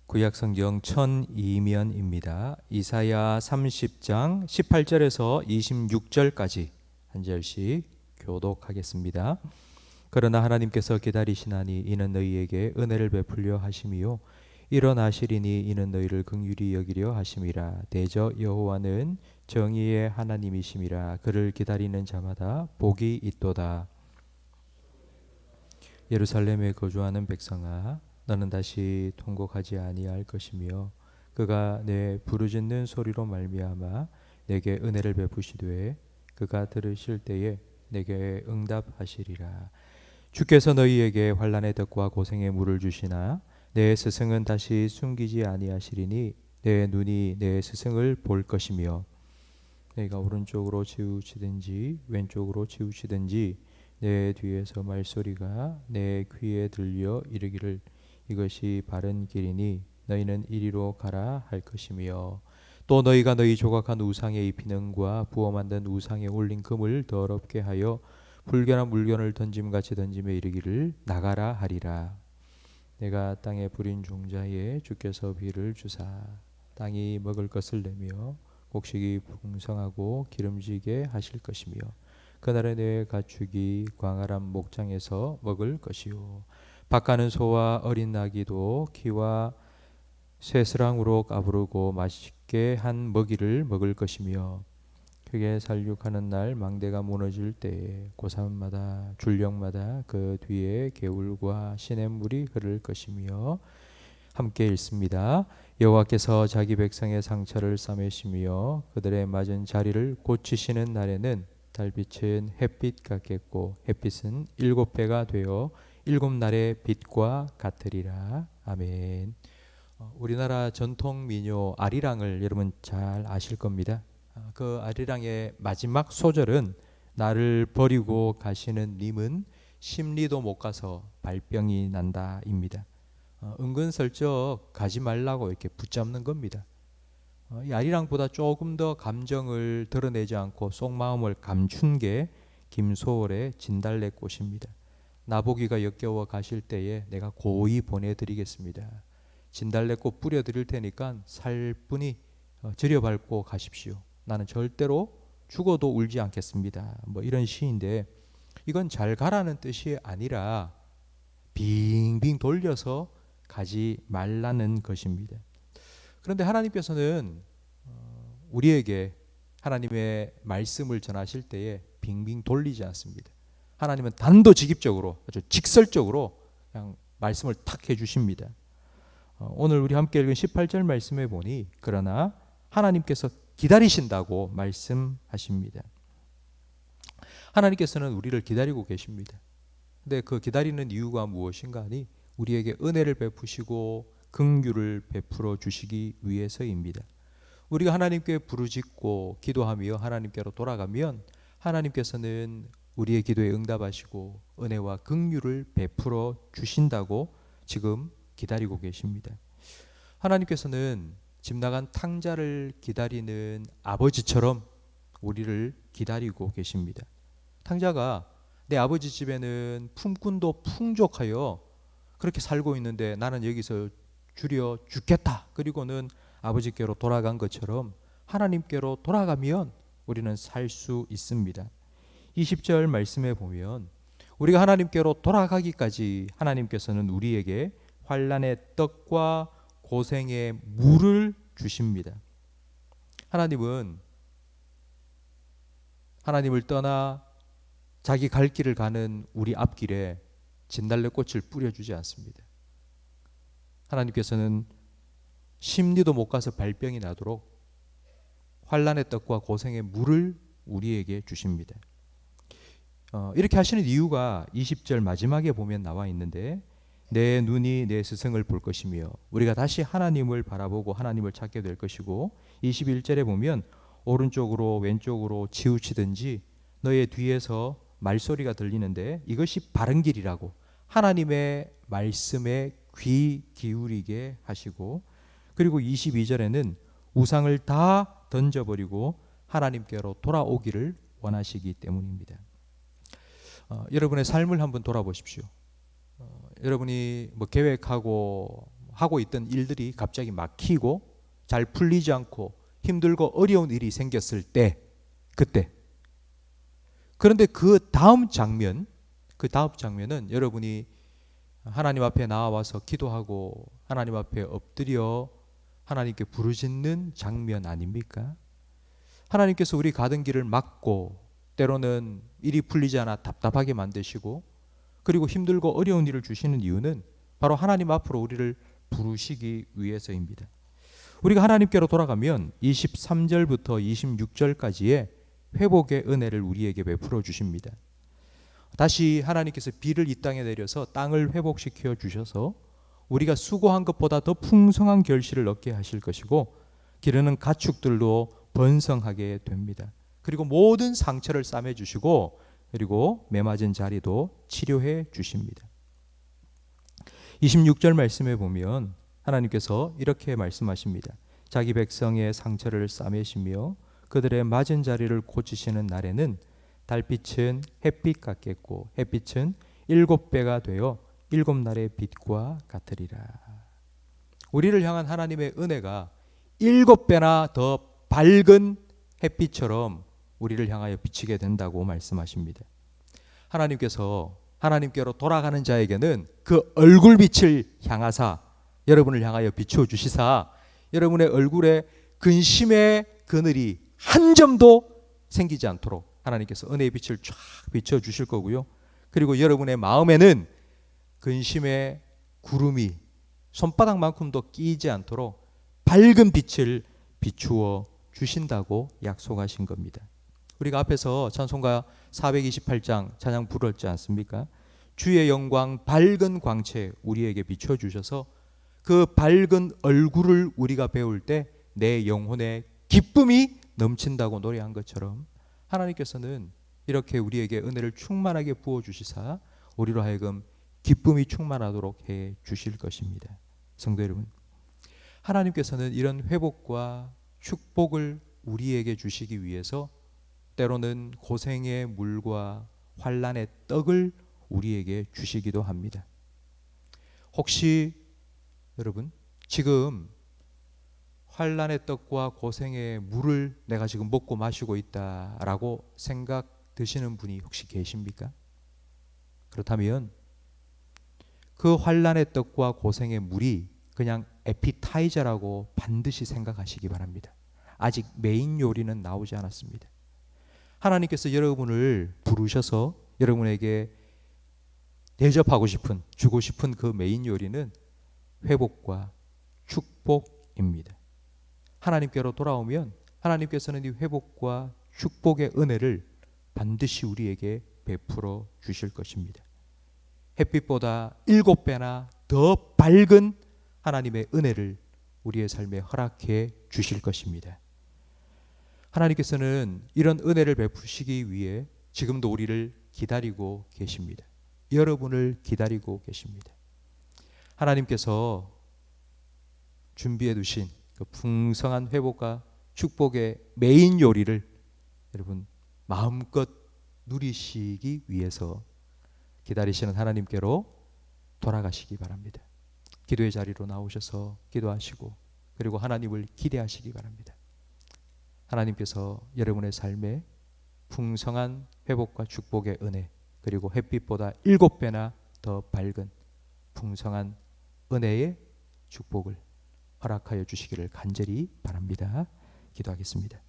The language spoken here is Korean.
구약성경 1002면입니다. 이사야 30장 18절에서 26절까지 한 절씩 교독하겠습니다. 그러나 하나님께서 기다리시나니 이는 너희에게 은혜를 베풀려 하심이요 일어나시리니 이는 너희를 긍휼히 여기려 하심이라. 대저 여호와는 정의의 하나님이심이라. 그를 기다리는 자마다 복이 있도다. 예루살렘에 거주하는 백성아, 너는 다시 통곡하지 아니할 것이며 그가 내 부르짖는 소리로 말미암아 내게 은혜를 베푸시되 그가 들으실 때에 내게 응답하시리라. 주께서 너희에게 환난의 덕과 고생의 물을 주시나 내 스승은 다시 숨기지 아니하시리니 내 눈이 내 스승을 볼 것이며 내가 오른쪽으로 치우치든지 왼쪽으로 치우치든지 내 뒤에서 말소리가 내 귀에 들려 이르기를 이것이 바른 길이니 너희는 이리로 가라 할 것이며 또 너희가 너희 조각한 우상에 입히는 과 부어 만든 우상에 올린 금을 더럽게 하여 불결한 물건을 던짐같이 던짐에 이르기를 나가라 하리라. 내가 땅에 부린 종자에 주께서 비를 주사 땅이 먹을 것을 내며 곡식이 풍성하고 기름지게 하실 것이며 그날에 내 가축이 광활한 목장에서 먹을 것이요 밭가는 소와 어린 나귀도 키와 쇠스랑으로 까부르고 맛있게 한 먹이를 먹을 것이며 그게 살육하는 날 망대가 무너질 때에 고산마다 줄령마다 그 뒤에 개울과 시냇물이 흐를 것이며 함께 읽습니다. 여호와께서 자기 백성의 상처를 싸매시며 그들의 맞은 자리를 고치시는 날에는 달빛은 햇빛 같겠고 햇빛은 7배가 되어 7날의 빛과 같으리라. 아멘. 우리나라 전통 민요 아리랑을 여러분 잘 아실 겁니다. 그 아리랑의 마지막 소절은 나를 버리고 가시는 님은 십리도 못 가서 발병이 난다입니다. 은근슬쩍 가지 말라고 이렇게 붙잡는 겁니다. 이 아리랑보다 조금 더 감정을 드러내지 않고 속마음을 감춘 게 김소월의 진달래꽃입니다. 나보기가 역겨워 가실 때에 내가 고이 보내드리겠습니다. 진달래꽃 뿌려드릴 테니까 살뿐히 들여밟고 가십시오. 나는 절대로 죽어도 울지 않겠습니다. 뭐 이런 시인데 이건 잘 가라는 뜻이 아니라 빙빙 돌려서 가지 말라는 것입니다. 그런데 하나님께서는 우리에게 하나님의 말씀을 전하실 때에 빙빙 돌리지 않습니다. 하나님은 단도직입적으로 아주 직설적으로 그냥 말씀을 탁 해주십니다. 오늘 우리 함께 읽은 18절 말씀에 보니 그러나 하나님께서 기다리신다고 말씀하십니다. 하나님께서는 우리를 기다리고 계십니다. 근데 그 기다리는 이유가 무엇인가 하니 우리에게 은혜를 베푸시고 긍휼을 베풀어 주시기 위해서입니다. 우리가 하나님께 부르짖고 기도하며 하나님께로 돌아가면 하나님께서는 우리의 기도에 응답하시고 은혜와 긍휼을 베풀어 주신다고 지금 기다리고 계십니다. 하나님께서는 집 나간 탕자를 기다리는 아버지처럼 우리를 기다리고 계십니다. 탕자가 내 아버지 집에는 품꾼도 풍족하여 그렇게 살고 있는데 나는 여기서 줄여 죽겠다. 그리고는 아버지께로 돌아간 것처럼 하나님께로 돌아가면 우리는 살 수 있습니다. 20절 말씀에 보면 우리가 하나님께로 돌아가기까지 하나님께서는 우리에게 환난의 떡과 고생의 물을 주십니다. 하나님은 하나님을 떠나 자기 갈 길을 가는 우리 앞길에 진달래꽃을 뿌려주지 않습니다. 하나님께서는 심리도 못 가서 발병이 나도록 환난의 떡과 고생의 물을 우리에게 주십니다. 이렇게 하시는 이유가 20절 마지막에 보면 나와 있는데 내 눈이 내 스승을 볼 것이며 우리가 다시 하나님을 바라보고 하나님을 찾게 될 것이고 21절에 보면 오른쪽으로 왼쪽으로 치우치든지 너의 뒤에서 말소리가 들리는데 이것이 바른 길이라고 하나님의 말씀에 귀 기울이게 하시고 그리고 22절에는 우상을 다 던져버리고 하나님께로 돌아오기를 원하시기 때문입니다. 여러분의 삶을 한번 돌아보십시오. 여러분이 뭐 계획하고 하고 있던 일들이 갑자기 막히고 잘 풀리지 않고 힘들고 어려운 일이 생겼을 때, 그때. 그런데 그 다음 장면은 여러분이 하나님 앞에 나와서 기도하고 하나님 앞에 엎드려 하나님께 부르짖는 장면 아닙니까? 하나님께서 우리 가던 길을 막고 때로는 일이 풀리지 않아 답답하게 만드시고 그리고 힘들고 어려운 일을 주시는 이유는 바로 하나님 앞으로 우리를 부르시기 위해서입니다. 우리가 하나님께로 돌아가면 23절부터 26절까지의 회복의 은혜를 우리에게 베풀어 주십니다. 다시 하나님께서 비를 이 땅에 내려서 땅을 회복시켜 주셔서 우리가 수고한 것보다 더 풍성한 결실을 얻게 하실 것이고 기르는 가축들로 번성하게 됩니다. 그리고 모든 상처를 싸매 주시고 그리고 메맞은 자리도 치료해 주십니다. 26절 말씀에 보면 하나님께서 이렇게 말씀하십니다. 자기 백성의 상처를 싸매시며 그들의 맞은 자리를 고치시는 날에는 달빛은 햇빛 같겠고 햇빛은 7배가 되어 7날의 빛과 같으리라. 우리를 향한 하나님의 은혜가 7배나 더 밝은 햇빛처럼 우리를 향하여 비치게 된다고 말씀하십니다. 하나님께서 하나님께로 돌아가는 자에게는 그 얼굴빛을 향하사 여러분을 향하여 비추어 주시사 여러분의 얼굴에 근심의 그늘이 한 점도 생기지 않도록 하나님께서 은혜의 빛을 쫙 비춰 주실 거고요. 그리고 여러분의 마음에는 근심의 구름이 손바닥만큼도 끼지 않도록 밝은 빛을 비추어 주신다고 약속하신 겁니다. 우리가 앞에서 찬송가 428장 찬양 부르지 않습니까? 주의 영광 밝은 광채 우리에게 비춰주셔서 그 밝은 얼굴을 우리가 배울 때 내 영혼에 기쁨이 넘친다고 노래한 것처럼 하나님께서는 이렇게 우리에게 은혜를 충만하게 부어주시사 우리로 하여금 기쁨이 충만하도록 해 주실 것입니다. 성도 여러분, 하나님께서는 이런 회복과 축복을 우리에게 주시기 위해서 때로는 고생의 물과 환난의 떡을 우리에게 주시기도 합니다. 혹시 여러분 지금 환난의 떡과 고생의 물을 내가 지금 먹고 마시고 있다라고 생각 드시는 분이 혹시 계십니까? 그렇다면 그 환난의 떡과 고생의 물이 그냥 에피타이저라고 반드시 생각하시기 바랍니다. 아직 메인 요리는 나오지 않았습니다. 하나님께서 여러분을 부르셔서 여러분에게 대접하고 싶은, 주고 싶은 그 메인 요리는 회복과 축복입니다. 하나님께로 돌아오면 하나님께서는 이 회복과 축복의 은혜를 반드시 우리에게 베풀어 주실 것입니다. 햇빛보다 7배나 더 밝은 하나님의 은혜를 우리의 삶에 허락해 주실 것입니다. 하나님께서는 이런 은혜를 베푸시기 위해 지금도 우리를 기다리고 계십니다. 여러분을 기다리고 계십니다. 하나님께서 준비해 두신 그 풍성한 회복과 축복의 메인 요리를 여러분 마음껏 누리시기 위해서 기다리시는 하나님께로 돌아가시기 바랍니다. 기도의 자리로 나오셔서 기도하시고 그리고 하나님을 기대하시기 바랍니다. 하나님께서 여러분의 삶에 풍성한 회복과 축복의 은혜 그리고 햇빛보다 7배나 더 밝은 풍성한 은혜의 축복을 허락하여 주시기를 간절히 바랍니다. 기도하겠습니다.